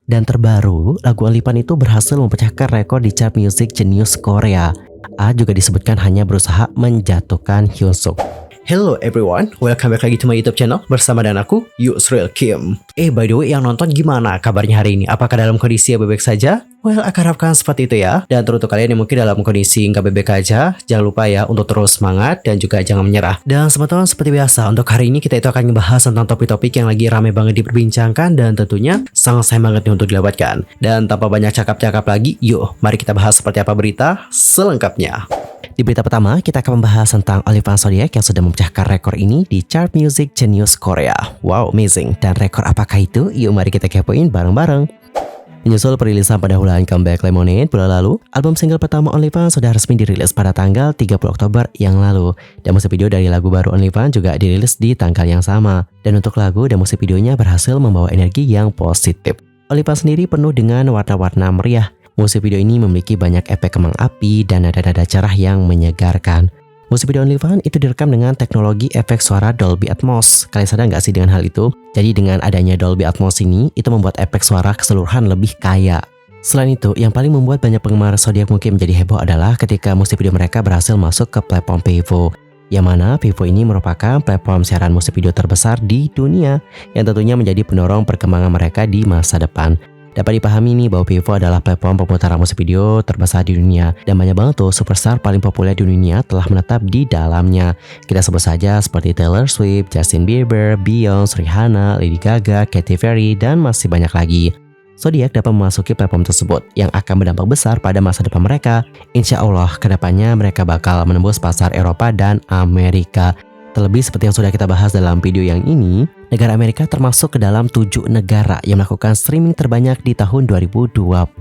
Dan terbaru, lagu Onlyfans itu berhasil memecahkan rekor di chart Music Genius Korea. A juga disebutkan hanya berusaha menjatuhkan Hyunsuk. Hello everyone, welcome back lagi to my YouTube channel bersama dengan aku, Yusril Kim. By the way, yang nonton gimana kabarnya hari ini? Apakah dalam kondisi yang baik-baik saja? Well, aku harapkan seperti itu ya. Dan untuk kalian yang mungkin dalam kondisi nggak baik-baik aja, jangan lupa ya untuk terus semangat dan juga jangan menyerah. Dan teman-teman, seperti biasa, untuk hari ini kita itu akan membahas tentang topik-topik yang lagi rame banget diperbincangkan dan tentunya sangat sayang banget nih untuk dilewatkan. Dan tanpa banyak cakap-cakap lagi, yuk mari kita bahas seperti apa berita selengkapnya. Di berita pertama, kita akan membahas tentang Onlyfans Zodiac yang sudah memecahkan rekor ini di chart Music Genius Korea. Wow, amazing. Dan rekor apakah itu? Yuk mari kita kepoin bareng-bareng. Menyusul perilisan pendahuluan comeback Lemonade bulan lalu, album single pertama Onlyfans sudah resmi dirilis pada tanggal 30 Oktober yang lalu. Dan musik video dari lagu baru Onlyfans juga dirilis di tanggal yang sama. Dan untuk lagu dan musik videonya berhasil membawa energi yang positif. Onlyfans sendiri penuh dengan warna-warna meriah. Musik video ini memiliki banyak efek kembang api dan nada-nada cerah yang menyegarkan. Musik video Onlyfans itu direkam dengan teknologi efek suara Dolby Atmos. Kalian sadar nggak sih dengan hal itu? Jadi dengan adanya Dolby Atmos ini, itu membuat efek suara keseluruhan lebih kaya. Selain itu, yang paling membuat banyak penggemar Zodiac mungkin menjadi heboh adalah ketika musik video mereka berhasil masuk ke platform Vevo. Yang mana Vevo ini merupakan platform siaran musik video terbesar di dunia, yang tentunya menjadi pendorong perkembangan mereka di masa depan. Dapat dipahami nih bahwa Vevo adalah platform pemutaran musik video terbesar di dunia dan banyak banget tuh superstar paling populer di dunia telah menetap di dalamnya. Kita sebut saja seperti Taylor Swift, Justin Bieber, Beyonce, Rihanna, Lady Gaga, Katy Perry, dan masih banyak lagi. Zodiac dapat memasuki platform tersebut yang akan berdampak besar pada masa depan mereka. Insya Allah kedepannya mereka bakal menembus pasar Eropa dan Amerika. Terlebih seperti yang sudah kita bahas dalam video yang ini, negara Amerika termasuk ke dalam 7 negara yang melakukan streaming terbanyak di tahun 2023.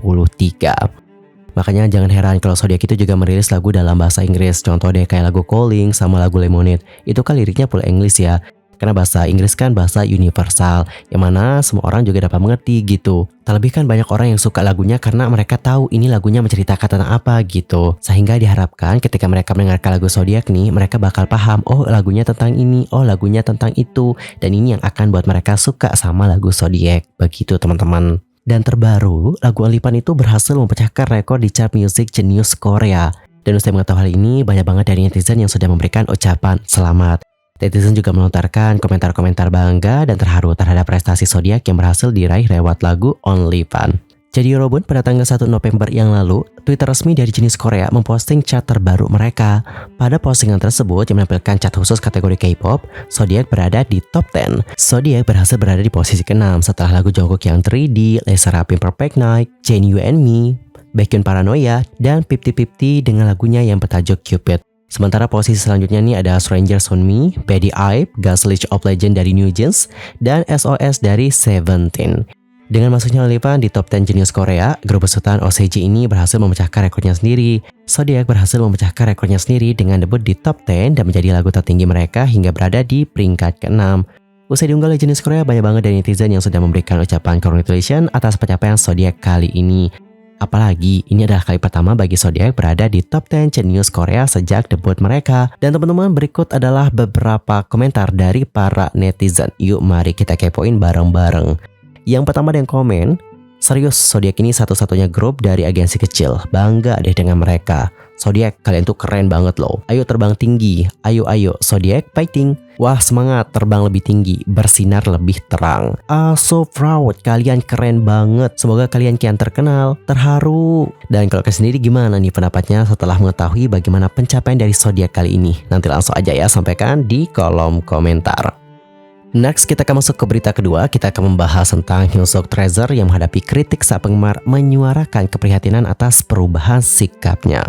Makanya jangan heran kalau Zodiac itu juga merilis lagu dalam bahasa Inggris. Contoh deh kayak lagu Calling sama lagu Lemonade. Itu kan liriknya full English ya. Karena bahasa Inggris kan bahasa universal, yang mana semua orang juga dapat mengerti gitu. Terlebih kan banyak orang yang suka lagunya karena mereka tahu ini lagunya menceritakan tentang apa gitu. Sehingga diharapkan ketika mereka mendengarkan lagu Zodiac nih, mereka bakal paham, oh lagunya tentang ini, oh lagunya tentang itu. Dan ini yang akan buat mereka suka sama lagu Zodiac. Begitu teman-teman. Dan terbaru, lagu Onlyfans itu berhasil memecahkan rekor di chart Music Genius Korea. Dan usai mengetahui hal ini, banyak banget dari netizen yang sudah memberikan ucapan selamat. Netizen juga melontarkan komentar-komentar bangga dan terharu terhadap prestasi Zodiac yang berhasil diraih lewat lagu Onlyfans. Jadi Robun, pada tanggal 1 November yang lalu, Twitter resmi dari Genius Korea memposting chat terbaru mereka. Pada postingan tersebut yang menampilkan chat khusus kategori K-pop, Zodiac berada di top 10. Zodiac berhasil berada di posisi ke-6 setelah lagu Jungkook yang 3D, Les Seraphim Perfect Night, Jane You and Me, Baekhyun Paranoia, dan 50-50 dengan lagunya yang bertajuk Cupid. Sementara posisi selanjutnya nih ada Strangers on Me, Body Ape, Gas League of Legends dari New Jeans, dan SOS dari Seventeen. Dengan masuknya Onlyfans di top 10 Genius Korea, grup besutan OCG ini berhasil memecahkan rekornya sendiri. Zodiac berhasil memecahkan rekornya sendiri dengan debut di top 10 dan menjadi lagu tertinggi mereka hingga berada di peringkat ke-6. Usai diunggah oleh Genius Korea, banyak banget dari netizen yang sudah memberikan ucapan congratulations atas pencapaian Zodiac kali ini. Apalagi ini adalah kali pertama bagi Zodiac berada di top 10 Genius Korea sejak debut mereka. Dan teman-teman, berikut adalah beberapa komentar dari para netizen. Yuk mari kita kepoin bareng-bareng. Yang pertama ada yang komen, serius Zodiac ini satu-satunya grup dari agensi kecil. Bangga deh dengan mereka. Zodiac, kalian tuh keren banget loh. Ayo terbang tinggi. Ayo Zodiac fighting. Wah semangat, terbang lebih tinggi, bersinar lebih terang. So proud, kalian keren banget. Semoga kalian kian terkenal, terharu. Dan kalau kalian sendiri gimana nih pendapatnya setelah mengetahui bagaimana pencapaian dari Zodiac kali ini? Nanti langsung aja ya sampaikan di kolom komentar. Next, kita akan masuk ke berita kedua. Kita akan membahas tentang Hyunsuk Treasure yang menghadapi kritik saat penggemar menyuarakan keprihatinan atas perubahan sikapnya.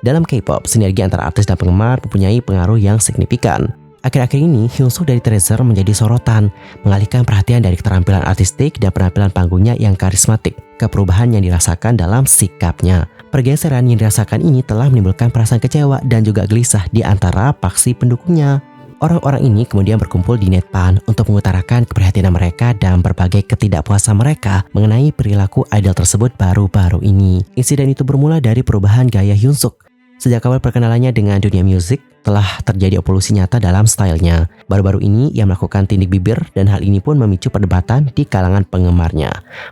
Dalam K-pop, sinergi antara artis dan penggemar mempunyai pengaruh yang signifikan. Akhir-akhir ini, Hyunsuk dari Treasure menjadi sorotan, mengalihkan perhatian dari keterampilan artistik dan penampilan panggungnya yang karismatik ke perubahan yang dirasakan dalam sikapnya. Pergeseran yang dirasakan ini telah menimbulkan perasaan kecewa dan juga gelisah di antara faksi pendukungnya. Orang-orang ini kemudian berkumpul di Netpan untuk mengutarakan keprihatinan mereka dan berbagai ketidakpuasan mereka mengenai perilaku idol tersebut baru-baru ini. Insiden itu bermula dari perubahan gaya Hyunsuk. Sejak awal perkenalannya dengan dunia musik, telah terjadi evolusi nyata dalam stylenya. Baru-baru ini ia melakukan tindik bibir dan hal ini pun memicu perdebatan di kalangan penggemarnya.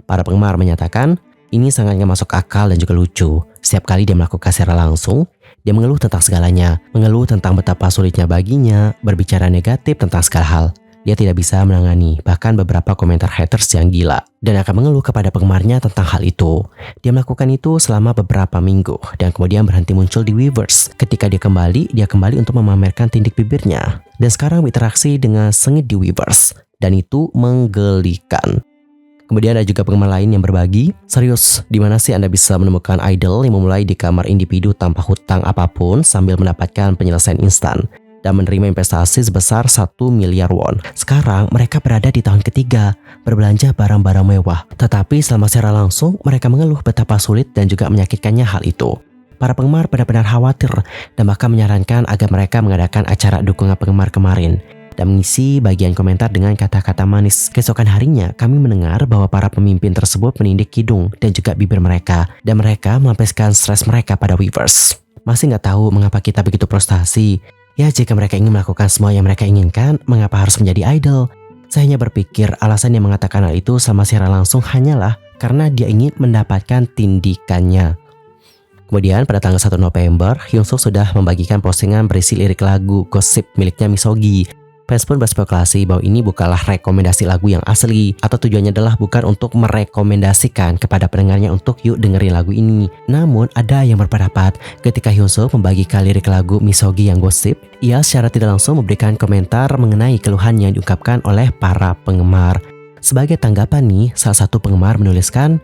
Para penggemar menyatakan ini sangat gak masuk akal dan juga lucu. Setiap kali dia melakukan secara langsung, dia mengeluh tentang segalanya, mengeluh tentang betapa sulitnya baginya, berbicara negatif tentang segala hal. Dia tidak bisa menangani bahkan beberapa komentar haters yang gila dan akan mengeluh kepada penggemarnya tentang hal itu. Dia melakukan itu selama beberapa minggu dan kemudian berhenti muncul di Weverse. Ketika dia kembali untuk memamerkan tindik bibirnya dan sekarang berinteraksi dengan sengit di Weverse dan itu menggelikan. Kemudian ada juga penggemar lain yang berbagi, serius, di mana sih Anda bisa menemukan idol yang memulai di kamar individu tanpa hutang apapun sambil mendapatkan penyelesaian instan dan menerima investasi sebesar 1 miliar won. Sekarang mereka berada di tahun ketiga, berbelanja barang-barang mewah. Tetapi selama secara langsung, mereka mengeluh betapa sulit dan juga menyakitkannya hal itu. Para penggemar benar-benar khawatir dan bahkan menyarankan agar mereka mengadakan acara dukungan penggemar kemarin dan mengisi bagian komentar dengan kata-kata manis. Keesokan harinya, kami mendengar bahwa para pemimpin tersebut menindik hidung dan juga bibir mereka dan mereka melampiaskan stres mereka pada Weverse. Masih nggak tahu mengapa kita begitu frustasi? Ya, jika mereka ingin melakukan semua yang mereka inginkan, mengapa harus menjadi idol? Saya hanya berpikir alasan yang mengatakan hal itu sama secara langsung hanyalah karena dia ingin mendapatkan tindikannya. Kemudian pada tanggal 1 November, Hyunsuk sudah membagikan postingan berisi lirik lagu Gossip miliknya Misogi. Fans pun berspekulasi bahwa ini bukanlah rekomendasi lagu yang asli atau tujuannya adalah bukan untuk merekomendasikan kepada pendengarnya untuk yuk dengerin lagu ini. Namun ada yang berpendapat ketika Hyunsuk membagikan lirik lagu Misogi yang Gossip, ia secara tidak langsung memberikan komentar mengenai keluhan yang diungkapkan oleh para penggemar. Sebagai tanggapan nih, salah satu penggemar menuliskan,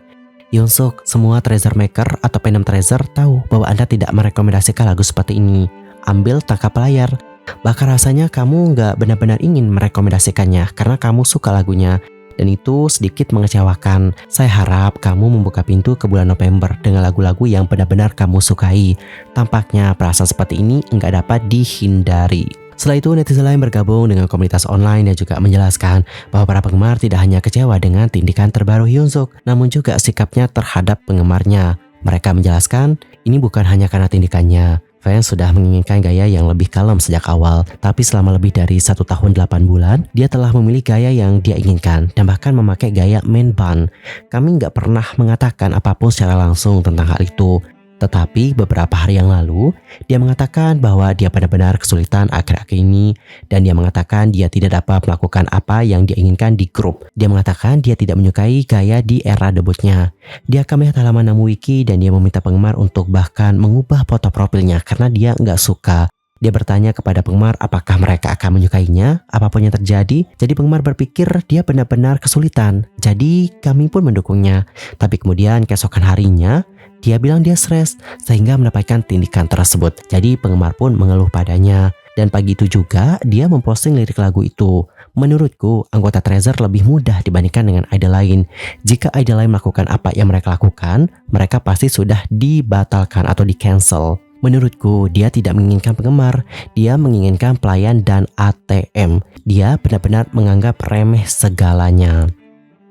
Hyunsuk, semua treasure maker atau fandom treasure tahu bahwa Anda tidak merekomendasikan lagu seperti ini. Ambil tangkap layar. Bahkan rasanya kamu nggak benar-benar ingin merekomendasikannya karena kamu suka lagunya. Dan itu sedikit mengecewakan. Saya harap kamu membuka pintu ke bulan November dengan lagu-lagu yang benar-benar kamu sukai. Tampaknya perasaan seperti ini nggak dapat dihindari. Setelah itu netizen lain bergabung dengan komunitas online dan juga menjelaskan bahwa para penggemar tidak hanya kecewa dengan tindikan terbaru Hyunsuk, namun juga sikapnya terhadap penggemarnya. Mereka menjelaskan ini bukan hanya karena tindikannya. Fans sudah menginginkan gaya yang lebih kalem sejak awal, tapi selama lebih dari 1 tahun 8 bulan, dia telah memilih gaya yang dia inginkan dan bahkan memakai gaya main bun. Kami nggak pernah mengatakan apapun secara langsung tentang hal itu. Tetapi beberapa hari yang lalu, dia mengatakan bahwa dia benar-benar kesulitan akhir-akhir ini dan dia mengatakan dia tidak dapat melakukan apa yang dia inginkan di grup. Dia mengatakan dia tidak menyukai gaya di era debutnya. Dia akan melihat halaman Namuwiki dan dia meminta penggemar untuk bahkan mengubah foto profilnya karena dia nggak suka. Dia bertanya kepada penggemar apakah mereka akan menyukainya, apapun yang terjadi. Jadi penggemar berpikir dia benar-benar kesulitan. Jadi kami pun mendukungnya. Tapi kemudian keesokan harinya, dia bilang dia stres sehingga mendapatkan tindikan tersebut. Jadi penggemar pun mengeluh padanya. Dan pagi itu juga dia memposting lirik lagu itu. Menurutku, anggota Treasure lebih mudah dibandingkan dengan idol lain. Jika idol lain melakukan apa yang mereka lakukan, mereka pasti sudah dibatalkan atau di-cancel. Menurutku, dia tidak menginginkan penggemar, dia menginginkan pelayan dan ATM. Dia benar-benar menganggap remeh segalanya.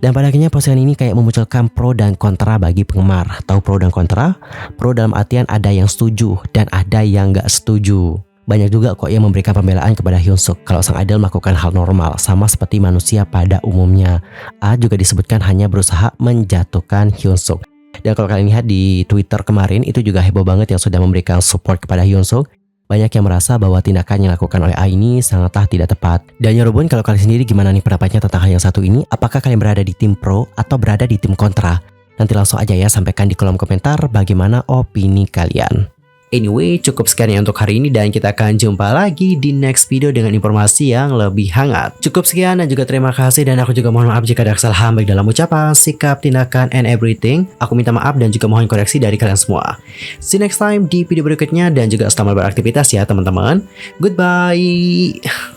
Dan pada akhirnya postingan ini kayak memunculkan pro dan kontra bagi penggemar. Tahu pro dan kontra? Pro dalam artian ada yang setuju dan ada yang gak setuju. Banyak juga kok yang memberikan pembelaan kepada Hyunsuk kalau sang idol melakukan hal normal sama seperti manusia pada umumnya. A juga disebutkan hanya berusaha menjatuhkan Hyunsuk. Dan kalau kalian lihat di Twitter kemarin itu juga heboh banget yang sudah memberikan support kepada Hyunsuk. Banyak yang merasa bahwa tindakan yang dilakukan oleh A ini sangatlah tidak tepat. Dan Yorobun, kalau kalian sendiri gimana nih pendapatnya tentang hal yang satu ini? Apakah kalian berada di tim pro atau berada di tim kontra? Nanti langsung aja ya sampaikan di kolom komentar bagaimana opini kalian. Anyway, cukup sekian ya untuk hari ini dan kita akan jumpa lagi di next video dengan informasi yang lebih hangat. Cukup sekian dan juga terima kasih dan aku juga mohon maaf jika ada kesalahan baik dalam ucapan, sikap, tindakan, and everything. Aku minta maaf dan juga mohon koreksi dari kalian semua. See you next time di video berikutnya dan juga selamat beraktivitas ya teman-teman. Goodbye.